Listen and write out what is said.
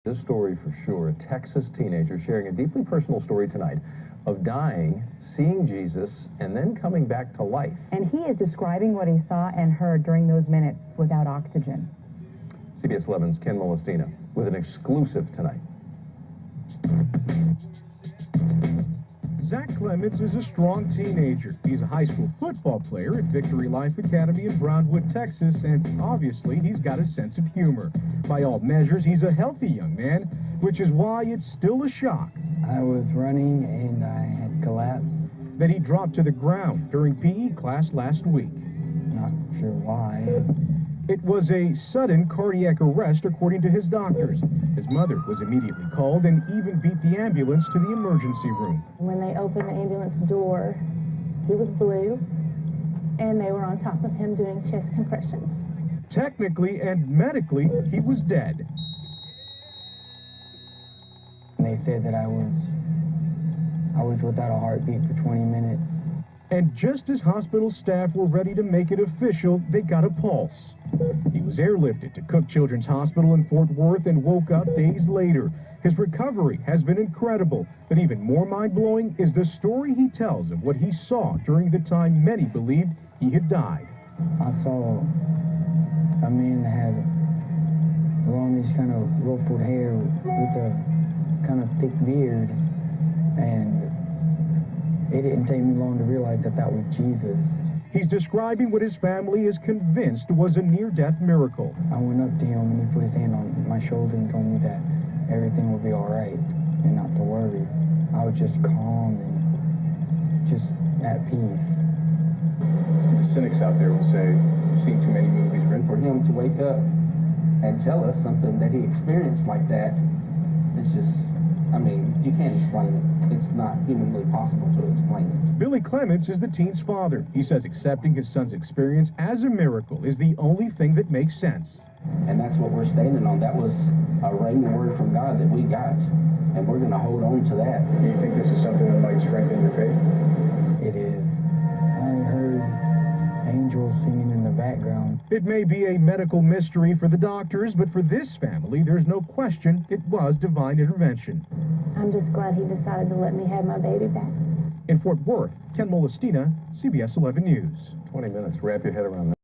This story for sure, a Texas teenager sharing a deeply personal story tonight of dying, seeing Jesus, and then coming back to life. And he is describing what he saw and heard during those minutes without oxygen. CBS 11's Ken Molestina with an exclusive tonight. Zach Clements is a strong teenager. He's a high school football player at Victory Life Academy in Brownwood, Texas, and obviously he's got a sense of humor. By all measures, he's a healthy young man, which is why it's still a shock. I was running and I had collapsed. That he dropped to the ground during PE class last week. Not sure why. It was a sudden cardiac arrest, according to his doctors. His mother was immediately called and even beat the ambulance to the emergency room. When they opened the ambulance door, he was blue, and they were on top of him doing chest compressions. Technically and medically, he was dead. And they said that I was without a heartbeat for 20 minutes. And just as hospital staff were ready to make it official, they got a pulse. He was airlifted to Cook Children's Hospital in Fort Worth and woke up days later. His recovery has been incredible, but even more mind-blowing is the story he tells of what he saw during the time many believed he had died. I saw a man that had longish kind of ruffled hair with a kind of thick beard, and it didn't take me long to realize that that was Jesus. He's describing what his family is convinced was a near-death miracle. I went up to him and he put his hand on my shoulder and told me that everything would be all right and not to worry. I was just calm and just at peace. The cynics out there will say, you've seen too many movies. And for him to wake up and tell us something that he experienced like that, it's just, I mean, you can't explain it. It's not humanly possible to explain it. Billy Clements is the teen's father. He says accepting his son's experience as a miracle is the only thing that makes sense. And that's what we're standing on. That was a rhema word from God that we got, and we're going to hold on to that. Do you think this is something that might strengthen your faith? It is. I heard angels singing in the background. It may be a medical mystery for the doctors, but for this family, there's no question it was divine intervention. I'm just glad he decided to let me have my baby back. In Fort Worth, Ken Molestina, CBS 11 News. 20 minutes, wrap your head around that.